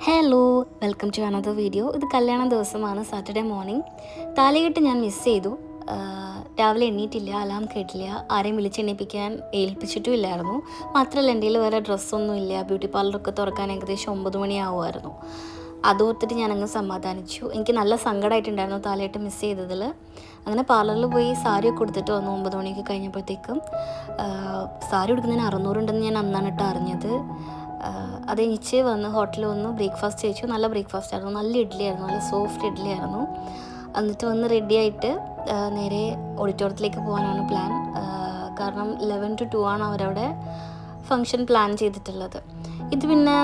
Hello, welcome to another video. ഇത് കല്യാണ ദിവസമാണ്, സാറ്റർഡേ മോർണിംഗ്. താലികെട്ട് ഞാൻ മിസ് ചെയ്തു. രാവിലെ എണ്ണീറ്റില്ല, അലാം കേട്ടില്ല, ആരെയും വിളിച്ചെണ്ണിപ്പിക്കാൻ ഏൽപ്പിച്ചിട്ടും ഇല്ലായിരുന്നു. മാത്രമല്ല എൻ്റെ കയ്യിൽ വേറെ ഡ്രസ്സൊന്നും ഇല്ല. ബ്യൂട്ടി പാർലറൊക്കെ തുറക്കാൻ ഏകദേശം 9 മണിയാവുമായിരുന്നു. അതോർത്തിട്ട് ഞാനങ്ങ് സമാധാനിച്ചു. എനിക്ക് നല്ല സങ്കടമായിട്ടുണ്ടായിരുന്നു താലികെട്ട് മിസ് ചെയ്തതിൽ. അങ്ങനെ പാർലറിൽ പോയി സാരിയൊക്കെ കൊടുത്തിട്ട് വന്നു 9 മണിയൊക്കെ കഴിഞ്ഞപ്പോഴത്തേക്കും. സാരി കൊടുക്കുന്നതിന് 600 ഉണ്ടെന്ന് ഞാൻ അന്നാണ് അറിഞ്ഞത്. അത് കഴിഞ്ഞിട്ട് വന്ന് ഹോട്ടലിൽ വന്ന് ബ്രേക്ക്ഫാസ്റ്റ് കഴിച്ചു. നല്ല ബ്രേക്ക്ഫാസ്റ്റ് ആയിരുന്നു, നല്ല ഇഡ്ഡലി ആയിരുന്നു, നല്ല സോഫ്റ്റ് ഇഡ്ഡലി ആയിരുന്നു. എന്നിട്ട് വന്ന് റെഡിയായിട്ട് നേരെ ഓഡിറ്റോറിയത്തിലേക്ക് പോകാനാണ് പ്ലാൻ. കാരണം 11 to 2 ആണ് അവരവിടെ ഫങ്ഷൻ പ്ലാൻ ചെയ്തിട്ടുള്ളത്. ഇത് പിന്നെ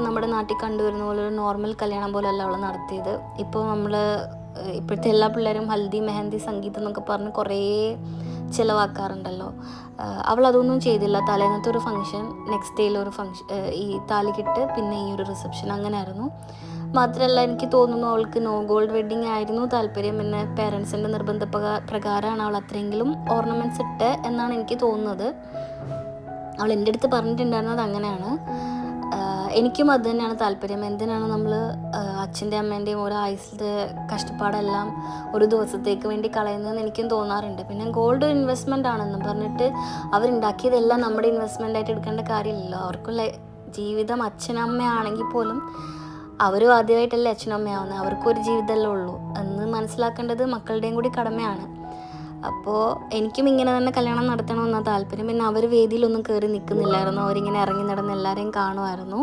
നമ്മുടെ നാട്ടിൽ കണ്ടുവരുന്ന പോലെ ഒരു നോർമൽ കല്യാണം പോലെയല്ല അവൾ നടത്തിയത്. ഇപ്പോൾ ഇപ്പോഴത്തെ എല്ലാ പിള്ളേരും ഹൽദി, മെഹന്തി, സംഗീതം എന്നൊക്കെ പറഞ്ഞ് കുറേ ചിലവാക്കാറുണ്ടല്ലോ. അവൾ അതൊന്നും ചെയ്തില്ല. തലേന്നത്തെ ഒരു ഫംഗ്ഷൻ, നെക്സ്റ്റ് ഡേയിൽ ഒരു ഫംഗ്ഷൻ, ഈ താലികെട്ട്, പിന്നെ ഈ ഒരു റിസപ്ഷൻ, അങ്ങനെ ആയിരുന്നു. മാത്രമല്ല എനിക്ക് തോന്നുന്നു അവൾക്ക് നോ ഗോൾഡ് വെഡ്ഡിങ് ആയിരുന്നു താല്പര്യം. പിന്നെ പേരൻസിൻ്റെ പ്രകാരമാണ് അവൾ അത്രയെങ്കിലും ഓർണമെൻറ്റ്സ് ഇട്ട് എന്നാണ് എനിക്ക് തോന്നുന്നത്. അവൾ എൻ്റെ അടുത്ത് പറഞ്ഞിട്ടുണ്ടായിരുന്നത് അങ്ങനെയാണ്. എനിക്കും അത് തന്നെയാണ് താല്പര്യം. എന്തിനാണ് നമ്മൾ അച്ഛൻ്റെ അമ്മേൻ്റെയും ഓരോ ആയുസിൻ്റെ കഷ്ടപ്പാടെല്ലാം ഒരു ദിവസത്തേക്ക് വേണ്ടി കളയുന്നതെന്ന് എനിക്കും തോന്നാറുണ്ട്. പിന്നെ ഗോൾഡ് ഇൻവെസ്റ്റ്മെൻ്റ് ആണെന്നും പറഞ്ഞിട്ട് അവരുണ്ടാക്കിയതെല്ലാം നമ്മുടെ ഇൻവെസ്റ്റ്മെൻ്റ് ആയിട്ട് എടുക്കേണ്ട കാര്യമില്ലല്ലോ. അവർക്കുള്ള ജീവിതം അച്ഛനമ്മയാണെങ്കിൽ പോലും അവരും ആദ്യമായിട്ടല്ലേ അച്ഛനമ്മയാവുന്നത്. അവർക്കും ഒരു ജീവിതമല്ലേ ഉള്ളൂ എന്ന് മനസ്സിലാക്കേണ്ടത് മക്കളുടെയും കൂടി കടമയാണ്. അപ്പോൾ എനിക്കും ഇങ്ങനെ തന്നെ കല്യാണം നടത്തണമെന്നാണ് താല്പര്യം. പിന്നെ അവർ വേദിയിലൊന്നും കയറി നിൽക്കുന്നില്ലായിരുന്നു, അവരിങ്ങനെ ഇറങ്ങി നടന്ന് എല്ലാവരെയും കാണുമായിരുന്നു.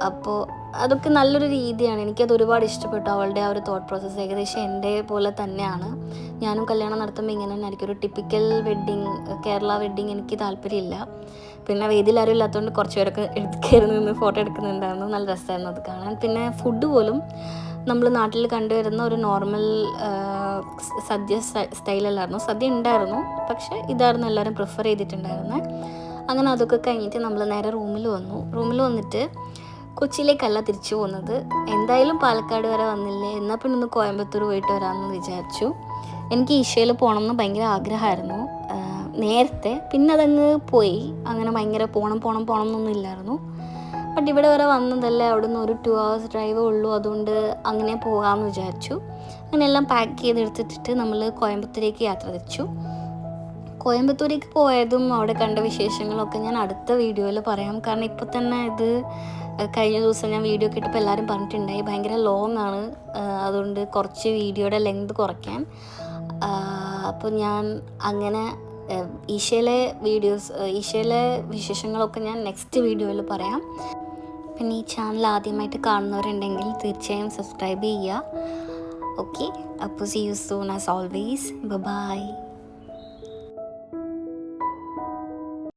അപ്പോൾ അതൊക്കെ നല്ലൊരു രീതിയാണ്. എനിക്കത് ഒരുപാട് ഇഷ്ടപ്പെട്ടു. അവളുടെ ആ ഒരു തോട്ട് പ്രോസസ്സ് ഏകദേശം എൻ്റെ പോലെ തന്നെയാണ്. ഞാനും കല്യാണം നടത്തുമ്പോൾ ഇങ്ങനെ തന്നെ ആയിരിക്കും. ഒരു ടിപ്പിക്കൽ വെഡ്ഡിങ്, കേരള വെഡ്ഡിങ് എനിക്ക് താല്പര്യമില്ല. പിന്നെ വേദിയിൽ ആരും ഇല്ലാത്തതുകൊണ്ട് കുറച്ച് പേരൊക്കെ കയറി നിന്ന് ഫോട്ടോ എടുക്കുന്നുണ്ടായിരുന്നു. നല്ല രസമായിരുന്നു അത് കാണാൻ. പിന്നെ ഫുഡ് പോലും നമ്മൾ നാട്ടിൽ കണ്ടുവരുന്ന ഒരു നോർമൽ സദ്യ സ്റ്റൈലല്ലായിരുന്നു. സദ്യ ഉണ്ടായിരുന്നു, പക്ഷേ ഇതായിരുന്നു എല്ലാവരും പ്രിഫർ ചെയ്തിട്ടുണ്ടായിരുന്നത്. അങ്ങനെ അതൊക്കെ കഴിഞ്ഞിട്ട് നമ്മൾ നേരെ റൂമിൽ വന്നിട്ട് കൊച്ചിയിലേക്കല്ല തിരിച്ചു പോകുന്നത്. എന്തായാലും പാലക്കാട് വരെ വന്നില്ലേ, എന്നാൽ പിന്നെ ഒന്ന് കോയമ്പത്തൂർ പോയിട്ട് വരാമെന്ന് വിചാരിച്ചു. എനിക്ക് ഈശോയിൽ പോകണം എന്ന് ഭയങ്കര ആഗ്രഹമായിരുന്നു നേരത്തെ. പിന്നെ അതങ്ങ് പോയി. അങ്ങനെ ഭയങ്കര പോകണം എന്നൊന്നും ഇല്ലായിരുന്നു. ബട്ട് ഇവിടെ വരെ വന്നതല്ലേ, അവിടെ നിന്ന് ഒരു 2 hours ഡ്രൈവേ ഉള്ളൂ. അതുകൊണ്ട് അങ്ങനെ പോകാമെന്ന് വിചാരിച്ചു. അങ്ങനെ എല്ലാം പാക്ക് ചെയ്തെടുത്തിട്ട് നമ്മൾ കോയമ്പത്തൂരേക്ക് യാത്ര തിരിച്ചു. കോയമ്പത്തൂരേക്ക് പോയതും അവിടെ കണ്ട വിശേഷങ്ങളൊക്കെ ഞാൻ അടുത്ത വീഡിയോയിൽ പറയാം. കാരണം ഇപ്പോൾ തന്നെ ഇത് കഴിഞ്ഞ ദിവസം ഞാൻ വീഡിയോ ഒക്കെ ഇട്ടപ്പോൾ എല്ലാവരും പറഞ്ഞിട്ടുണ്ടായി ഭയങ്കര ലോങ് ആണ്, അതുകൊണ്ട് കുറച്ച് വീഡിയോയുടെ ലെങ്ത് കുറയ്ക്കാൻ. അപ്പോൾ ഞാൻ അങ്ങനെ ഈശോയിലെ വിശേഷങ്ങളൊക്കെ ഞാൻ നെക്സ്റ്റ് വീഡിയോയിൽ പറയാം. പിന്നെ ഈ ചാനൽ ആദ്യമായിട്ട് കാണുന്നവരുണ്ടെങ്കിൽ തീർച്ചയായും സബ്സ്ക്രൈബ് ചെയ്യുക. ഓക്കെ, അപ്പോൾ see you soon as always. By.